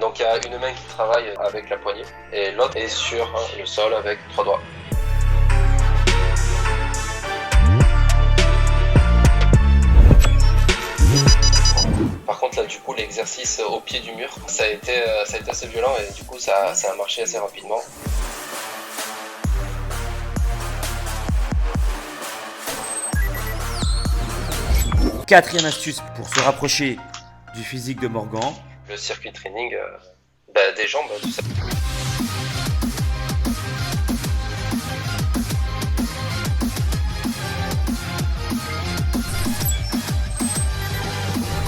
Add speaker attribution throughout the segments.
Speaker 1: Donc il y a une main qui travaille avec la poignée et l'autre est sur le sol avec 3 doigts. Par contre là du coup l'exercice au pied du mur, ça a été assez violent et du coup ça a marché assez rapidement.
Speaker 2: Quatrième astuce pour se rapprocher du physique de Morgan.
Speaker 1: Le circuit training, des jambes, tout ça.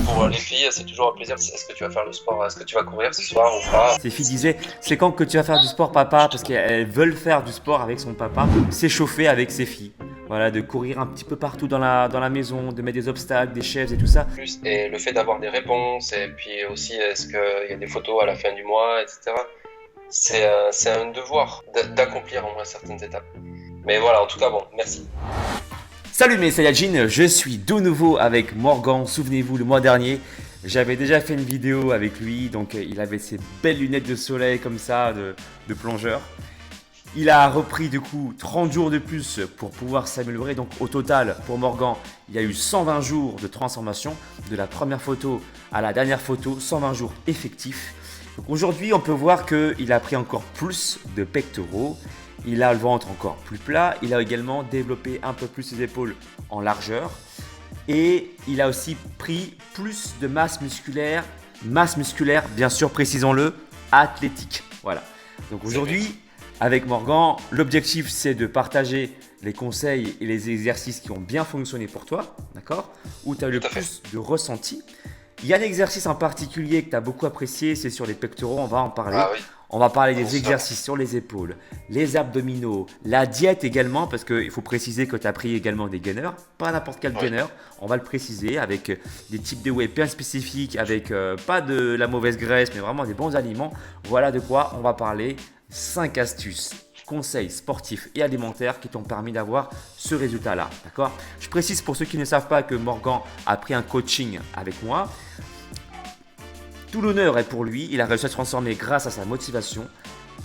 Speaker 1: Pour les filles, c'est toujours un plaisir. Est-ce que tu vas faire le sport? Est-ce que tu vas courir ce soir ou pas?
Speaker 2: Ces filles disaient, c'est quand que tu vas faire du sport papa? Parce qu'elles veulent faire du sport avec son papa, s'échauffer avec ses filles. Voilà, de courir un petit peu partout dans la maison, de mettre des obstacles, des chaises et tout ça.
Speaker 1: Et le fait d'avoir des réponses, et puis aussi est-ce qu'il y a des photos à la fin du mois, etc. C'est un devoir d'accomplir au moins certaines étapes. Mais voilà, en tout cas, bon, merci.
Speaker 2: Salut mes Saiyajin, je suis de nouveau avec Morgan. Souvenez-vous, le mois dernier, j'avais déjà fait une vidéo avec lui. Donc il avait ses belles lunettes de soleil comme ça, de plongeur. Il a repris du coup 30 jours de plus pour pouvoir s'améliorer. Donc au total, pour Morgan, il y a eu 120 jours de transformation. De la première photo à la dernière photo, 120 jours effectifs. Donc aujourd'hui, on peut voir qu'il a pris encore plus de pectoraux. Il a le ventre encore plus plat. Il a également développé un peu plus ses épaules en largeur. Et il a aussi pris plus de masse musculaire. Masse musculaire, bien sûr, précisons-le, athlétique. Voilà. Donc aujourd'hui, avec Morgan, l'objectif c'est de partager les conseils et les exercices qui ont bien fonctionné pour toi, d'accord? Où tu as le plus de ressenti. Il y a un exercice en particulier que tu as beaucoup apprécié, c'est sur les pectoraux, on va en parler.
Speaker 1: Ah oui.
Speaker 2: On va parler des exercices sur les épaules, les abdominaux, la diète également, parce qu'il faut préciser que tu as pris également des gainers, pas n'importe quel gainer, on va le préciser, avec des types de whey bien spécifiques, avec pas de la mauvaise graisse, mais vraiment des bons aliments. Voilà de quoi on va parler. 5 astuces, conseils sportifs et alimentaires qui t'ont permis d'avoir ce résultat-là. D'accord? Je précise pour ceux qui ne savent pas que Morgan a pris un coaching avec moi. Tout l'honneur est pour lui. Il a réussi à se transformer grâce à sa motivation.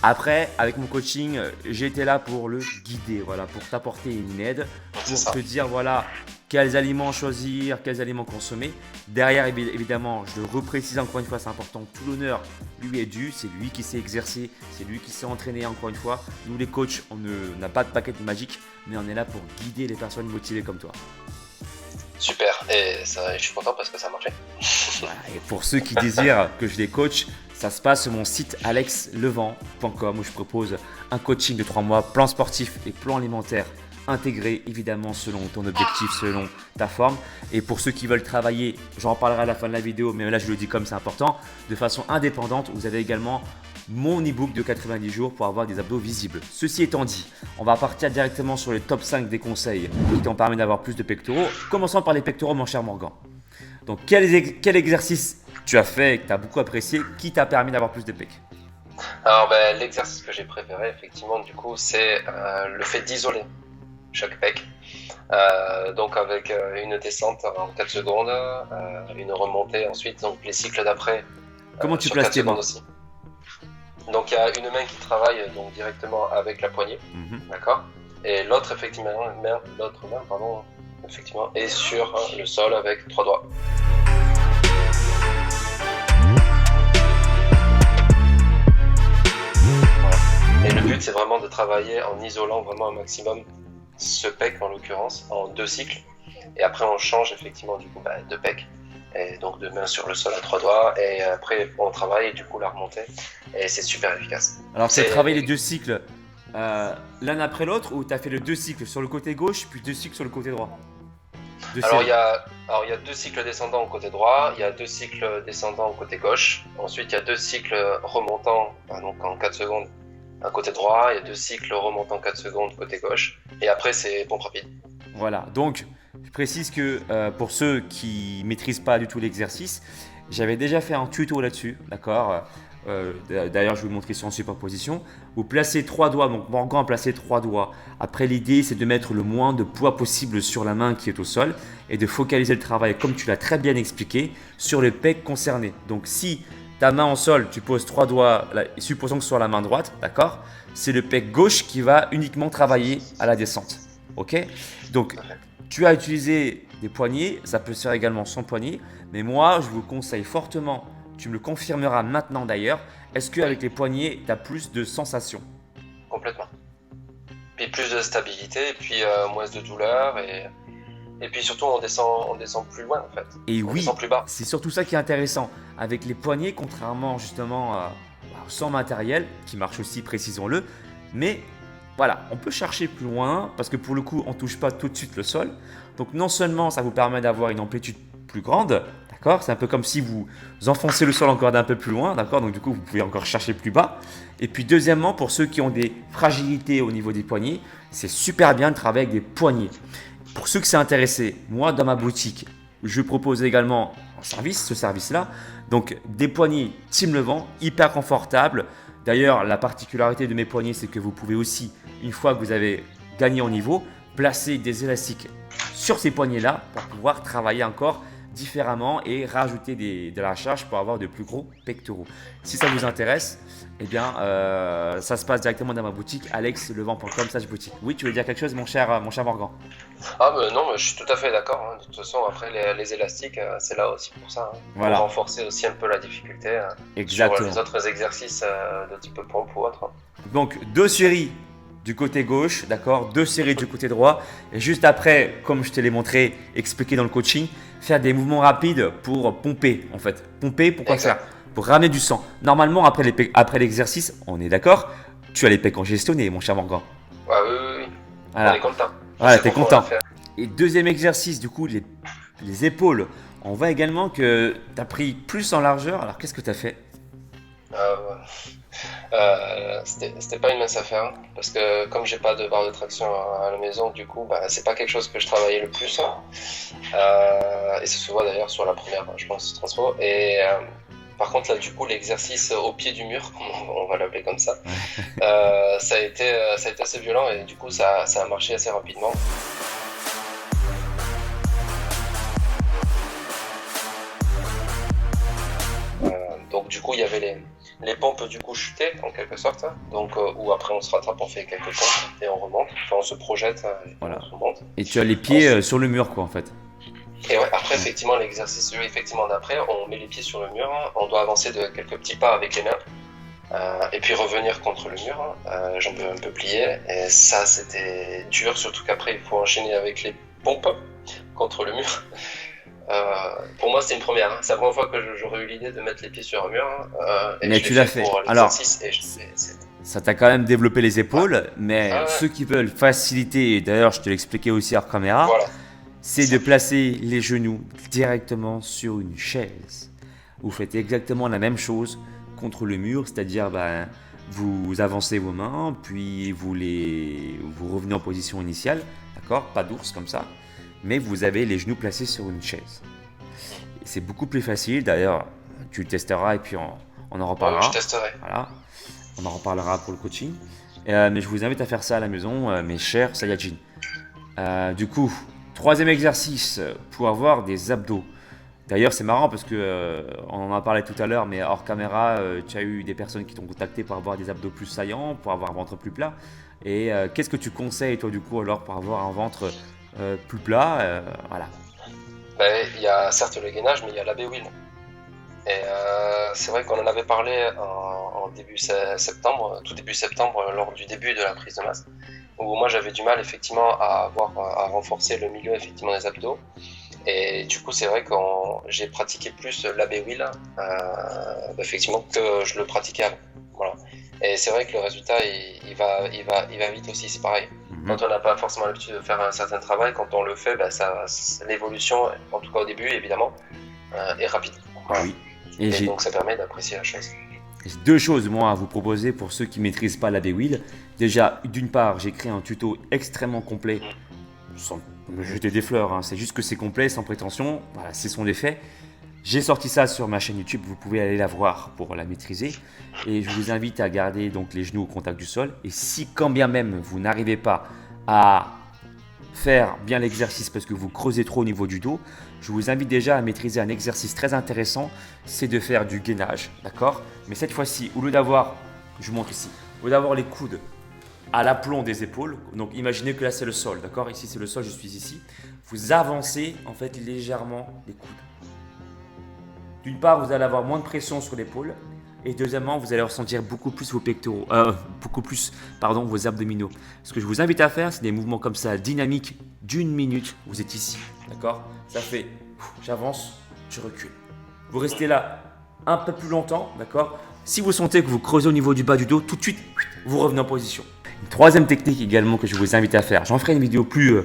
Speaker 2: Après, avec mon coaching, j'ai été là pour le guider, voilà, pour t'apporter une aide, pour te dire voilà quels aliments choisir, quels aliments consommer. Derrière, évidemment, je le reprécise encore une fois, c'est important, tout l'honneur lui est dû, c'est lui qui s'est exercé, c'est lui qui s'est entraîné encore une fois. Nous les coachs, on n'a pas de paquet magique, mais on est là pour guider les personnes motivées comme toi.
Speaker 1: Super, et ça, je suis content parce que ça a marché.
Speaker 2: Voilà, et pour ceux qui désirent que je les coach, ça se passe sur mon site alexlevent.com où je propose un coaching de 3 mois, plan sportif et plan alimentaire intégré évidemment selon ton objectif, selon ta forme. Et pour ceux qui veulent travailler, j'en parlerai à la fin de la vidéo, mais là je le dis comme c'est important, de façon indépendante, vous avez également mon e-book de 90 jours pour avoir des abdos visibles. Ceci étant dit, on va partir directement sur le top 5 des conseils qui t'ont permis d'avoir plus de pectoraux. Commençons par les pectoraux mon cher Morgan. Donc quel exercice tu as fait et que tu as beaucoup apprécié qui t'a permis d'avoir plus de pecs?
Speaker 1: Alors l'exercice que j'ai préféré effectivement du coup c'est le fait d'isoler chaque pec. Donc avec une descente en 4 secondes, une remontée ensuite, donc les cycles d'après.
Speaker 2: Comment tu places tes mains
Speaker 1: aussi. Donc il y a une main qui travaille donc directement avec la poignée, d'accord? Et l'autre effectivement, effectivement est sur le sol avec 3 doigts. Voilà. Et le but c'est vraiment de travailler en isolant vraiment un maximum ce pec en l'occurrence en 2 cycles. Et après on change effectivement du coup de pec. Et donc de main sur le sol à 3 doigts et après on travaille du coup la remontée et c'est super efficace.
Speaker 2: Alors tu as travaillé les 2 cycles l'un après l'autre ou tu as fait les 2 cycles sur le côté gauche puis 2 cycles sur le côté droit?
Speaker 1: Alors il y a 2 cycles descendants au côté droit, il y a 2 cycles descendants au côté gauche, ensuite il y a 2 cycles remontants donc en 4 secondes un côté droit, il y a 2 cycles remontants 4 secondes côté gauche et après c'est pompe rapide.
Speaker 2: Voilà, donc je précise que pour ceux qui ne maîtrisent pas du tout l'exercice, j'avais déjà fait un tuto là-dessus, d'accord? D'ailleurs, je vais vous montrer sur en superposition. Vous placez 3 doigts, donc Morgan a placé 3 doigts. Après, l'idée, c'est de mettre le moins de poids possible sur la main qui est au sol et de focaliser le travail, comme tu l'as très bien expliqué, sur le pec concerné. Donc, si tu ta main en sol, tu poses 3 doigts, là, supposons que ce soit la main droite, d'accord? C'est le pec gauche qui va uniquement travailler à la descente. Ok? Donc, tu as utilisé des poignets, ça peut se faire également sans poignets, mais moi, je vous conseille fortement, tu me le confirmeras maintenant d'ailleurs, est-ce qu'avec les poignets, tu as plus de sensations?
Speaker 1: Complètement. Puis plus de stabilité, et puis moins de douleur, et puis surtout on descend plus loin en fait.
Speaker 2: Et
Speaker 1: on
Speaker 2: oui,
Speaker 1: descend plus bas.
Speaker 2: c'est surtout ça qui est intéressant. Avec les poignets, contrairement justement sans matériel, qui marche aussi, précisons-le, mais voilà, on peut chercher plus loin parce que pour le coup, on ne touche pas tout de suite le sol. Donc non seulement ça vous permet d'avoir une amplitude plus grande, d'accord? C'est un peu comme si vous enfoncez le sol encore d'un peu plus loin, d'accord? Donc du coup, vous pouvez encore chercher plus bas. Et puis deuxièmement, pour ceux qui ont des fragilités au niveau des poignets, c'est super bien de travailler avec des poignets. Pour ceux que c'est intéressé, moi dans ma boutique, je propose également un service, ce service-là. Donc des poignets Team Levant, hyper confortables. D'ailleurs, la particularité de mes poignets, c'est que vous pouvez aussi, une fois que vous avez gagné en niveau, placer des élastiques sur ces poignets-là pour pouvoir travailler encore différemment et rajouter de la charge pour avoir de plus gros pectoraux. Si ça vous intéresse, eh bien, ça se passe directement dans ma boutique, alexlevant.com/boutique. Oui, tu veux dire quelque chose, mon cher Morgan?
Speaker 1: Ah non, mais je suis tout à fait d'accord. Hein. De toute façon, après les élastiques, c'est là aussi pour ça. Hein.
Speaker 2: Voilà.
Speaker 1: Pour renforcer aussi un peu la difficulté sur les autres exercices de type pompe ou autre.
Speaker 2: Donc, 2 séries du côté gauche, d'accord, 2 séries du côté droit. Et juste après, comme je te l'ai montré, expliqué dans le coaching, faire des mouvements rapides pour pomper en fait. Pomper, pourquoi faire? Pour ramener du sang. Normalement, après l'exercice, on est d'accord, tu as les pecs congestionnés, mon cher Morgan.
Speaker 1: Ouais, oui.
Speaker 2: Voilà.
Speaker 1: On est content.
Speaker 2: Voilà, t'es content. Et deuxième exercice, du coup, les épaules. On voit également que tu as pris plus en largeur. Alors, qu'est-ce que tu as fait?
Speaker 1: C'était pas une mince affaire parce que comme j'ai pas de barre de traction à la maison, du coup c'est pas quelque chose que je travaillais le plus et ça se voit d'ailleurs sur la première, je pense, transfo. Et par contre là, du coup, l'exercice au pied du mur, on va l'appeler comme ça, ça a été assez violent et du coup ça a marché assez rapidement. Donc du coup il y avait les pompes du coup chutées en quelque sorte, donc où après on se rattrape, on fait quelques pompes et on remonte, enfin on se projette et
Speaker 2: voilà.
Speaker 1: On remonte.
Speaker 2: Et tu as les pieds sur le mur quoi en fait.
Speaker 1: Et ouais, après effectivement l'exercice effectivement d'après, on met les pieds sur le mur, on doit avancer de quelques petits pas avec les mains et puis revenir contre le mur, jambes un peu pliées, et ça c'était dur, surtout qu'après il faut enchaîner avec les pompes contre le mur. Pour moi c'était une première, hein. C'est la première fois que j'aurais eu l'idée de mettre les pieds sur un mur et
Speaker 2: mais tu l'as fait. Alors ça t'a quand même développé les épaules, mais ceux qui veulent faciliter, et d'ailleurs je te l'expliquais aussi hors caméra, voilà, c'est de placer les genoux directement sur une chaise. Vous faites exactement la même chose contre le mur, c'est-à-dire vous avancez vos mains, puis vous revenez en position initiale, d'accord, pas d'ours comme ça, mais vous avez les genoux placés sur une chaise. C'est beaucoup plus facile, d'ailleurs tu le testeras et puis on en reparlera.
Speaker 1: Je testerai.
Speaker 2: Voilà, on en reparlera pour le coaching. Mais je vous invite à faire ça à la maison, mes chers Saiyajin. Du coup, troisième exercice pour avoir des abdos. D'ailleurs, c'est marrant parce que on en a parlé tout à l'heure, mais hors caméra, tu as eu des personnes qui t'ont contacté pour avoir des abdos plus saillants, pour avoir un ventre plus plat. Et qu'est-ce que tu conseilles, toi, du coup, alors, pour avoir un ventre plus plat, voilà.
Speaker 1: Il y a certes le gainage, mais il y a la B-Wheel. Et c'est vrai qu'on en avait parlé en début septembre, tout début septembre, lors du début de la prise de masse, où moi j'avais du mal effectivement à renforcer le milieu effectivement des abdos. Et du coup c'est vrai que j'ai pratiqué plus la B-Wheel effectivement que je le pratiquais avant. Voilà. Et c'est vrai que le résultat il va vite aussi, c'est pareil. Quand on n'a pas forcément l'habitude de faire un certain travail, quand on le fait, l'évolution, en tout cas au début évidemment, est rapide.
Speaker 2: Oui.
Speaker 1: Et donc ça permet d'apprécier la chose.
Speaker 2: J'ai deux choses moi à vous proposer pour ceux qui ne maîtrisent pas la B-Wheel. Déjà, d'une part, j'ai créé un tuto extrêmement complet, sans me jeter des fleurs, hein. C'est juste que c'est complet, sans prétention, voilà, c'est son effet. J'ai sorti ça sur ma chaîne YouTube, vous pouvez aller la voir pour la maîtriser. Et je vous invite à garder donc les genoux au contact du sol. Et si quand bien même vous n'arrivez pas à faire bien l'exercice parce que vous creusez trop au niveau du dos, je vous invite déjà à maîtriser un exercice très intéressant, c'est de faire du gainage, d'accord? Mais cette fois-ci, au lieu d'avoir, je vous montre ici, au lieu d'avoir les coudes à l'aplomb des épaules, donc imaginez que là c'est le sol, d'accord? Ici c'est le sol, je suis ici, vous avancez en fait légèrement les coudes. D'une part, vous allez avoir moins de pression sur l'épaule. Et deuxièmement, vous allez ressentir beaucoup plus vos pectoraux, vos abdominaux. Ce que je vous invite à faire, c'est des mouvements comme ça, dynamiques d'1 minute. Vous êtes ici, d'accord? Ça fait, j'avance, je recule. Vous restez là un peu plus longtemps, d'accord? Si vous sentez que vous creusez au niveau du bas du dos, tout de suite, vous revenez en position. Une troisième technique également que je vous invite à faire, j'en ferai une vidéo plus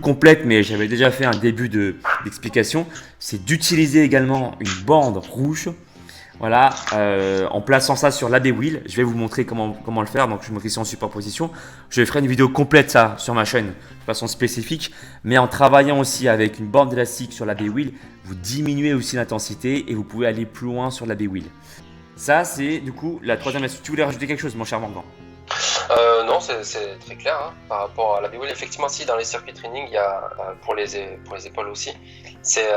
Speaker 2: complète, mais j'avais déjà fait un début d'explication, c'est d'utiliser également une bande rouge. Voilà, en plaçant ça sur l'AB Wheel, je vais vous montrer comment le faire. Donc, je me mets ici en superposition. Je ferai une vidéo complète ça sur ma chaîne de façon spécifique. Mais en travaillant aussi avec une bande élastique sur l'AB Wheel, vous diminuez aussi l'intensité et vous pouvez aller plus loin sur l'AB Wheel. Ça, c'est du coup la troisième astuce. Tu voulais rajouter quelque chose, mon cher Morgan?
Speaker 1: Non, c'est très clair hein, par rapport à l'AB Wheel. Effectivement, si dans les circuits training, il y a pour les épaules aussi, c'est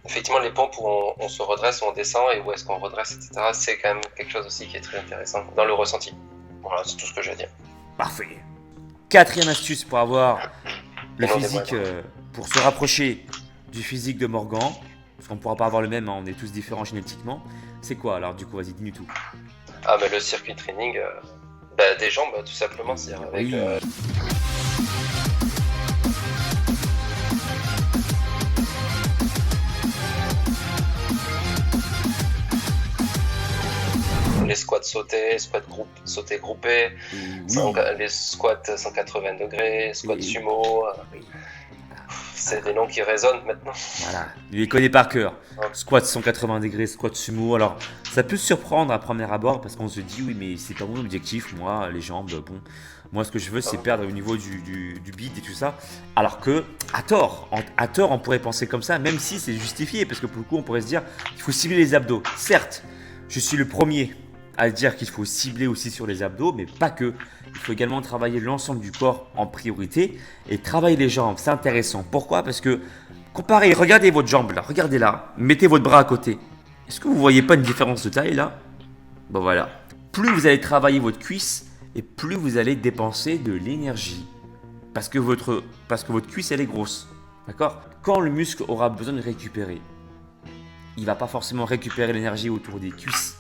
Speaker 1: effectivement les pompes où on se redresse, où on descend et où est-ce qu'on redresse, etc. C'est quand même quelque chose aussi qui est très intéressant dans le ressenti. Voilà, c'est tout ce que je veux dire.
Speaker 2: Parfait. Quatrième astuce pour avoir le physique, pour se rapprocher du physique de Morgan, parce qu'on ne pourra pas avoir le même, hein, on est tous différents génétiquement. C'est quoi alors du coup? Vas-y, dis-nous tout.
Speaker 1: Ah, mais le circuit training, des jambes tout simplement, c'est-à-dire avec.
Speaker 2: Oui.
Speaker 1: Les squats sautés, sautés groupés, les squats 180 degrés, squats sumo. C'est des noms qui résonnent maintenant.
Speaker 2: Voilà, il les connaît par cœur. Squat 180 degrés, squat sumo. Alors, ça peut se surprendre à premier abord parce qu'on se dit oui, mais c'est pas mon objectif, moi, les jambes, bon. Moi, ce que je veux, c'est perdre au niveau du bide et tout ça. Alors que, à tort, on pourrait penser comme ça, même si c'est justifié, parce que pour le coup, on pourrait se dire qu'il faut cibler les abdos. Certes, je suis le premier à dire qu'il faut cibler aussi sur les abdos, mais pas que. Il faut également travailler l'ensemble du corps en priorité et travailler les jambes. C'est intéressant. Pourquoi? Parce que, comparez, regardez votre jambe là, regardez là, mettez votre bras à côté. Est-ce que vous ne voyez pas une différence de taille là? Bon voilà. Plus vous allez travailler votre cuisse et plus vous allez dépenser de l'énergie. Parce que votre cuisse elle est grosse. D'accord? Quand le muscle aura besoin de récupérer, il ne va pas forcément récupérer l'énergie autour des cuisses.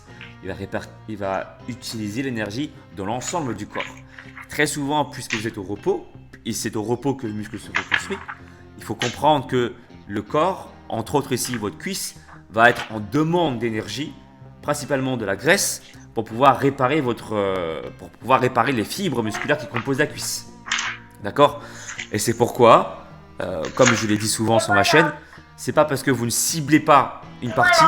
Speaker 2: Il va utiliser l'énergie dans l'ensemble du corps. Très souvent, puisque vous êtes au repos, et c'est au repos que le muscle se reconstruit, il faut comprendre que le corps, entre autres ici votre cuisse, va être en demande d'énergie, principalement de la graisse, pour pouvoir réparer les fibres musculaires qui composent la cuisse. D'accord? Et c'est pourquoi, comme je l'ai dit souvent sur ma chaîne, c'est pas parce que vous ne ciblez pas une partie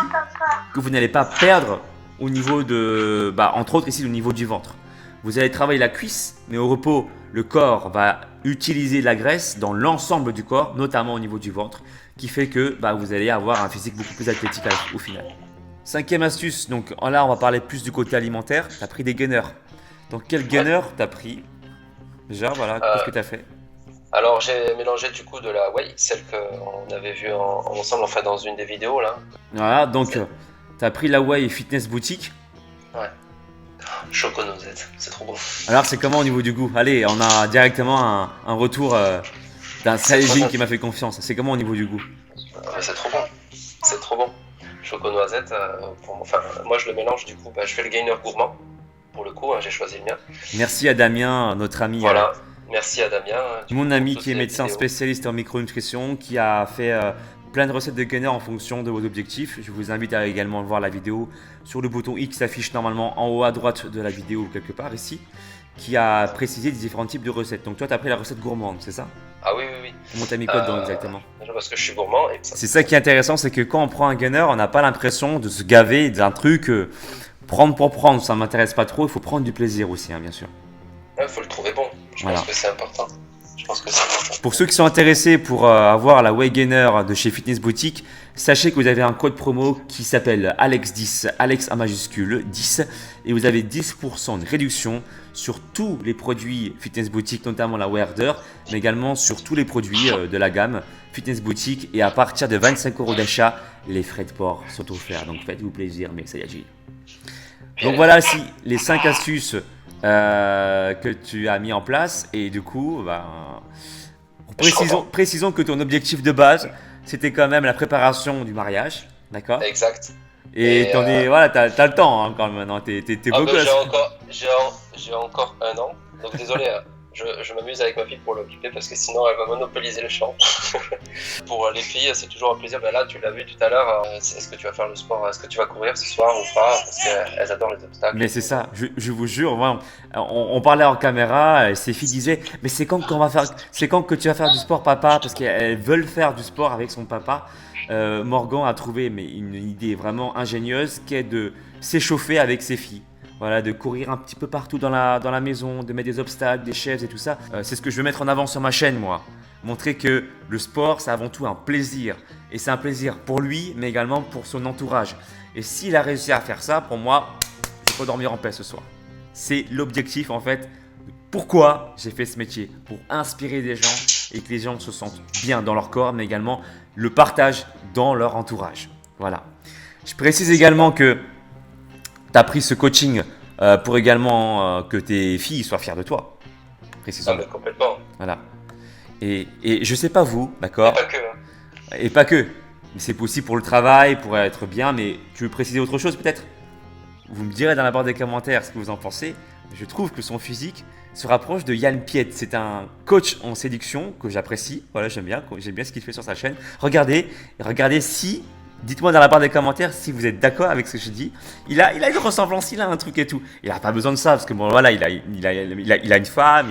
Speaker 2: que vous n'allez pas perdre au niveau de, entre autres ici, au niveau du ventre. Vous allez travailler la cuisse, mais au repos, le corps va utiliser la graisse dans l'ensemble du corps, notamment au niveau du ventre, qui fait que vous allez avoir un physique beaucoup plus athlétique au final. Cinquième astuce, donc là on va parler plus du côté alimentaire. Tu as pris des gainers. Donc quel gainer tu as pris? Déjà, voilà, qu'est-ce que tu as fait?
Speaker 1: Alors j'ai mélangé du coup de la whey, celle qu'on avait vue ensemble, enfin dans une des vidéos là.
Speaker 2: Voilà, donc tu as pris la whey Fitness Boutique.
Speaker 1: Ouais. Choco noisette, c'est trop bon.
Speaker 2: Alors c'est comment au niveau du goût? Allez, on a directement un retour d'un Saiyajin qui m'a fait confiance. C'est comment au niveau du goût?
Speaker 1: C'est trop bon. C'est trop bon. Choco noisette, moi je le mélange du coup, je fais le gainer gourmand. Pour le coup, j'ai choisi le mien.
Speaker 2: Merci à Damien, notre ami.
Speaker 1: Voilà, merci à Damien.
Speaker 2: Mon ami qui est médecin spécialiste en micronutrition, qui a fait plein de recettes de gainer en fonction de vos objectifs. Je vous invite à également voir la vidéo sur le bouton X qui s'affiche normalement en haut à droite de la vidéo ou quelque part ici, qui a précisé les différents types de recettes. Donc toi, tu as pris la recette gourmande, c'est ça?
Speaker 1: Ah oui.
Speaker 2: Comment t'as mis quoi dedans exactement?
Speaker 1: Parce que je suis gourmand.
Speaker 2: C'est ça qui est intéressant, c'est que quand on prend un gainer, on n'a pas l'impression de se gaver d'un truc. Prendre pour prendre, ça ne m'intéresse pas trop. Il faut prendre du plaisir aussi, hein, bien sûr.
Speaker 1: Il faut le trouver bon. Je pense que c'est important. Je pense que c'est important.
Speaker 2: Pour ceux qui sont intéressés pour avoir la Weight Gainer de chez Fitness Boutique, sachez que vous avez un code promo qui s'appelle Alex10, Alex en majuscule 10, et vous avez 10% de réduction sur tous les produits Fitness Boutique, notamment la Wearder, mais également sur tous les produits de la gamme Fitness Boutique. Et à partir de 25 € d'achat, les frais de port sont offerts. Donc faites-vous plaisir, mes Saiyajin. Donc voilà les 5 astuces que tu as mis en place. Et du coup, précisons que ton objectif de base, c'était quand même la préparation du mariage. D'accord?
Speaker 1: Exact.
Speaker 2: Et voilà, t'as le temps hein, quand même maintenant, t'es beau gosse.
Speaker 1: J'ai encore 1 an, donc désolé, je m'amuse avec ma fille pour l'occuper parce que sinon elle va monopoliser le champ. Pour les filles, c'est toujours un plaisir. Ben là, tu l'as vu tout à l'heure, est-ce que tu vas faire le sport, est-ce que tu vas courir ce soir ou pas? Parce qu'elles adorent les obstacles.
Speaker 2: Mais c'est ça, je vous jure, vraiment, on parlait en caméra, ses filles disaient, mais c'est quand que tu vas faire du sport papa? Parce qu'elles veulent faire du sport avec son papa. Morgan a trouvé une idée vraiment ingénieuse qui est de s'échauffer avec ses filles. Voilà, de courir un petit peu partout dans la maison, de mettre des obstacles, des chaises et tout ça. C'est ce que je veux mettre en avant sur ma chaîne, moi. Montrer que le sport, c'est avant tout un plaisir. Et c'est un plaisir pour lui, mais également pour son entourage. Et s'il a réussi à faire ça, pour moi, je peux dormir en paix ce soir. C'est l'objectif, en fait. Pourquoi j'ai fait ce métier? Pour inspirer des gens et que les gens se sentent bien dans leur corps, mais également le partage dans leur entourage. Voilà. Je précise également que tu as pris ce coaching pour également que tes filles soient fières de toi. Précisons.
Speaker 1: Ah, mais complètement.
Speaker 2: Voilà. Et je sais pas vous, d'accord?
Speaker 1: Et pas que. Hein.
Speaker 2: Et pas que. Mais c'est aussi pour le travail, pour être bien. Mais tu veux préciser autre chose peut-être? Vous me direz dans la barre des commentaires ce que vous en pensez. Je trouve que son physique se rapproche de Yann Piet. C'est un coach en séduction que j'apprécie. Voilà, j'aime bien ce qu'il fait sur sa chaîne. Regardez si. Dites-moi dans la barre des commentaires si vous êtes d'accord avec ce que je dis. Il a une ressemblance, il a un truc et tout. Il n'a pas besoin de ça parce que bon voilà, il a une femme,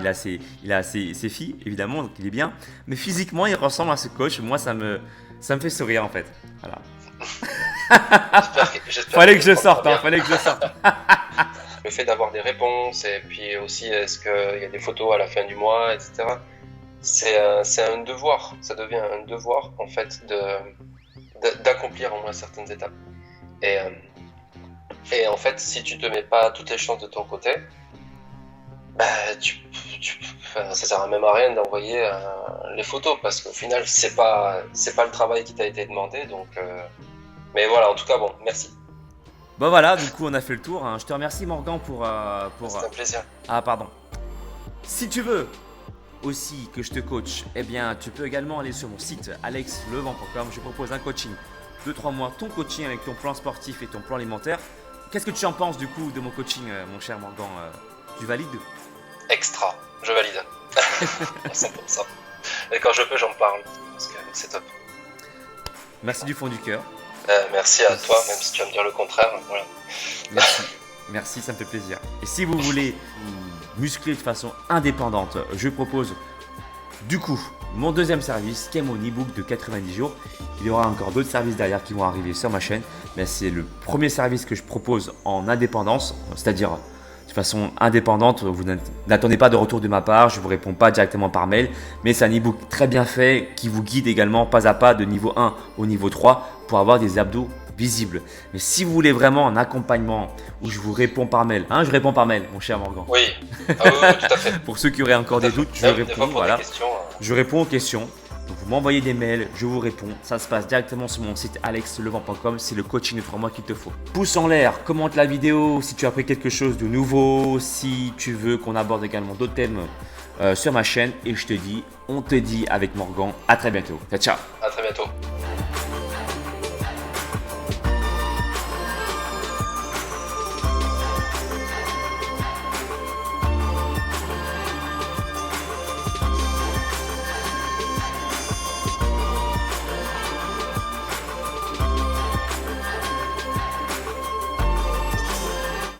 Speaker 2: il a ses filles évidemment, donc il est bien. Mais physiquement, il ressemble à ce coach. Moi, ça me fait sourire en fait. Voilà. Fallait que je sorte.
Speaker 1: Le fait d'avoir des réponses et puis aussi est-ce qu'il y a des photos à la fin du mois, etc. C'est un devoir. Ça devient un devoir en fait d'accomplir au moins certaines étapes. Et en fait, si tu te mets pas toutes les chances de ton côté, ça sert même à rien d'envoyer les photos parce qu'au final, c'est pas le travail qui t'a été demandé. Donc, mais voilà, en tout cas, bon, merci.
Speaker 2: Bon voilà, du coup, on a fait le tour. Hein. Je te remercie Morgan pour.
Speaker 1: C'est un plaisir.
Speaker 2: Ah pardon. Si tu veux aussi que je te coach, eh bien tu peux également aller sur mon site alexlevent.com. Je propose un coaching de 3 mois, ton coaching avec ton plan sportif et ton plan alimentaire. Qu'est-ce que tu en penses du coup de mon coaching, mon cher Morgan? Tu valides?
Speaker 1: Extra, je valide. 100%. Et quand je peux, j'en parle parce que c'est top.
Speaker 2: Merci du fond du cœur.
Speaker 1: Merci à toi, même si tu vas me dire le contraire. Voilà.
Speaker 2: Merci, ça me fait plaisir. Et si vous voulez muscler de façon indépendante, je propose du coup mon deuxième service qui est mon e-book de 90 jours. Il y aura encore d'autres services derrière qui vont arriver sur ma chaîne, mais c'est le premier service que je propose en indépendance, c'est-à-dire de façon indépendante. Vous n'attendez pas de retour de ma part, je ne vous réponds pas directement par mail, mais c'est un e-book très bien fait qui vous guide également pas à pas de niveau 1 au niveau 3 pour avoir des abdos visible. Mais si vous voulez vraiment un accompagnement où je vous réponds par mail, je réponds par mail, mon cher Morgan.
Speaker 1: Oui, oui, tout à fait.
Speaker 2: Pour ceux qui auraient encore des doutes, je réponds. Voilà.
Speaker 1: Questions,
Speaker 2: Je réponds aux questions. Donc vous m'envoyez des mails, je vous réponds. Ça se passe directement sur mon site alexlevent.com. C'est le coaching de 3 mois qu'il te faut. Pouce en l'air, commente la vidéo si tu as appris quelque chose de nouveau, si tu veux qu'on aborde également d'autres thèmes sur ma chaîne. Et on te dit avec Morgan, à très bientôt. Ciao.
Speaker 1: À très bientôt.